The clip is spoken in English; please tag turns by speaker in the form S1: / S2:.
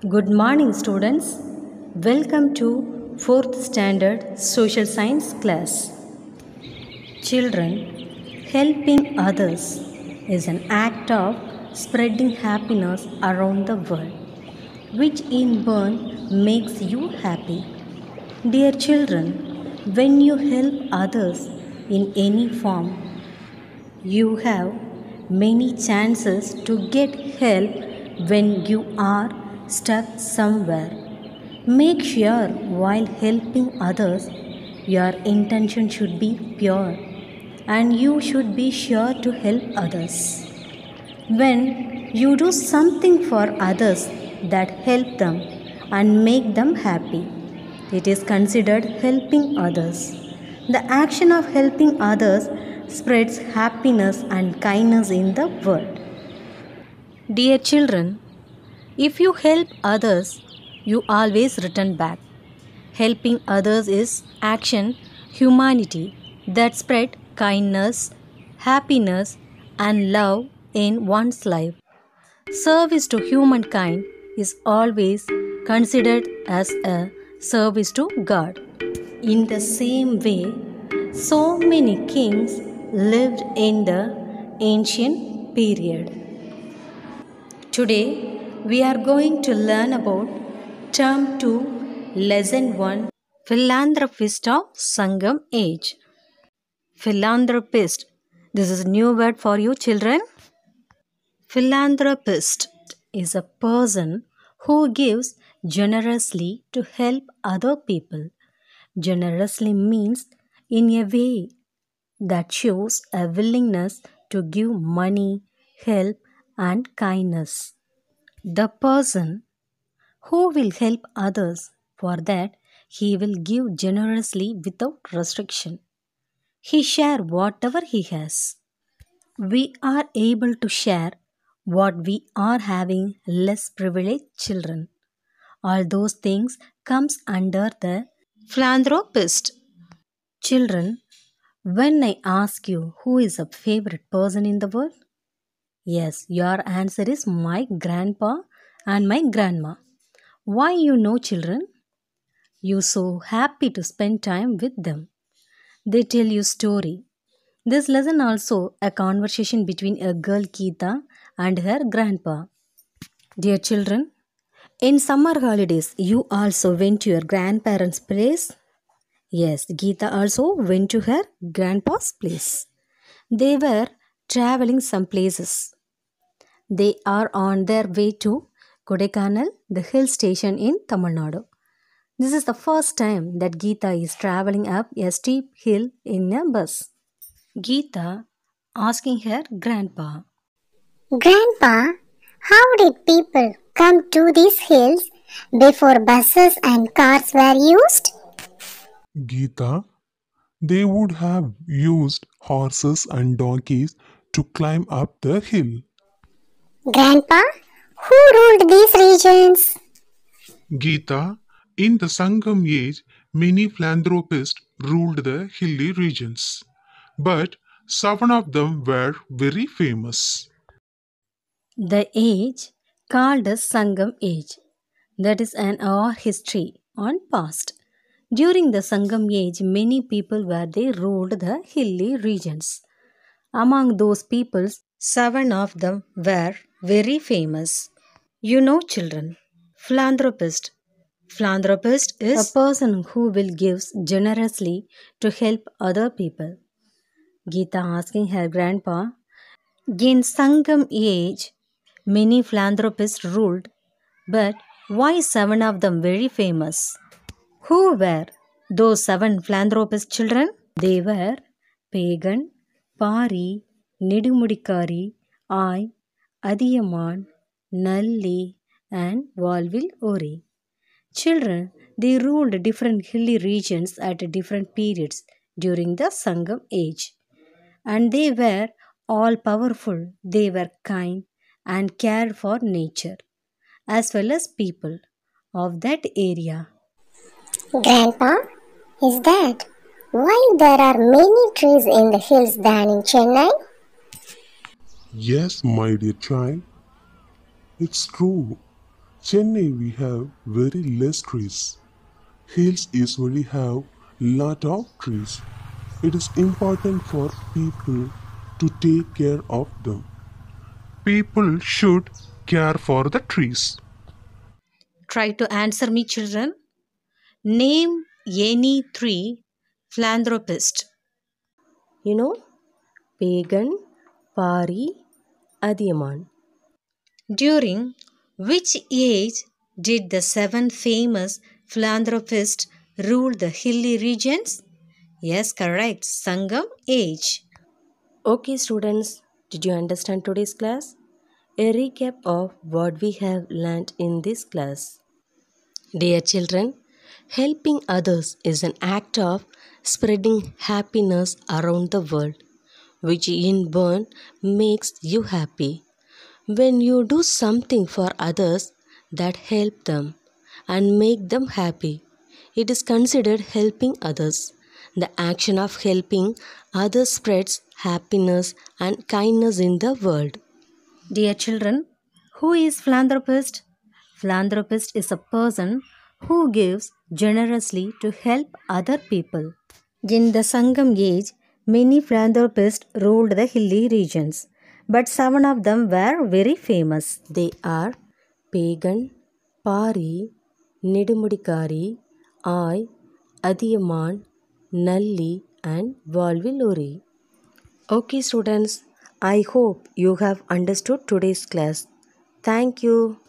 S1: Good morning, students. Welcome to 4th Standard Social Science class. Children, helping others is an act of spreading happiness around the world, which in turn makes you happy. Dear children, when you help others in any form, you have many chances to get help when you are stuck somewhere. Make sure while helping others, your intention should be pure and you should be sure to help others. When you do something for others that help them and make them happy, it is considered helping others. The action of helping others spreads happiness and kindness in the world. Dear children, if you help others, you always return back. Helping others is action, humanity that spread kindness, happiness, and love in one's life. Service to humankind is always considered as a service to God. In the same way, so many kings lived in the ancient period. Today, we are going to learn about Term 2, Lesson 1, Philanthropist of Sangam Age. Philanthropist. This is a new word for you, children. Philanthropist is a person who gives generously to help other people. Generously means in a way that shows a willingness to give money, help, and kindness. The person who will help others, for that he will give generously without restriction. He share whatever he has. We are able to share what we are having less privileged children. All those things comes under the philanthropist. Children, when I ask you who is a favorite person in the world, yes, your answer is my grandpa and my grandma. Why you know children? You so happy to spend time with them. They tell you story. This lesson also a conversation between a girl Geeta and her grandpa. Dear children, in summer holidays you also went to your grandparents' place. Yes, Geeta also went to her grandpa's place. They were traveling some places. They are on their way to Kodaikanal, the hill station in Tamil Nadu. This is the first time that Geeta is traveling up a steep hill in a bus. Geeta asking her grandpa,
S2: Grandpa, how did people come to these hills before buses and cars were used?
S3: Geeta, they would have used horses and donkeys to climb up the hill.
S2: Grandpa, who ruled these regions?
S3: Geeta, in the Sangam age, many philanthropists ruled the hilly regions. But 7 of them were very famous.
S1: the age called as Sangam age. That is an our history on past. During the Sangam age, many people were they ruled the hilly regions. Among those peoples, 7 of them were very famous. You know, children, philanthropist. Philanthropist is a person who will give generously to help other people. Geeta asking her grandpa, in Sangam age, many philanthropists ruled, but why 7 of them very famous? Who were those 7 philanthropist children? They were Pagan, Pari, Nidumudikari, Ai, Adiyaman, Nalli, and Valvil Ori. Children, they ruled different hilly regions at different periods during the Sangam age. And they were all powerful, they were kind and cared for nature as well as people of that area.
S2: Grandpa, is that why there are many trees in the hills than in Chennai?
S3: Yes, my dear child, it's true. Chennai we have very less trees. Hills usually have lot of trees. It is important for people to take care of them. People should care for the trees.
S1: Try to answer me, children. Name any three philanthropists.
S4: You know, Pagan, Pari, Adiyaman.
S1: During which age did the seven famous philanthropists rule the hilly regions? Yes, correct. Sangam age.
S4: Okay, students, did you understand today's class? A recap of what we have learnt in this class. Dear children, helping others is an act of spreading happiness around the world, which in turn makes you happy. When you do something for others that help them and make them happy, it is considered helping others. The action of helping others spreads happiness and kindness in the world.
S1: Dear children, who is philanthropist? Philanthropist is a person who gives generously to help other people. In the Sangam age, many philanthropists ruled the hilly regions, but seven of them were very famous.
S4: They are Pagan, Pari, Nidumudikari, Ai, Adiyaman, Nalli and Valviluri. Okay students, I hope you have understood today's class. Thank you.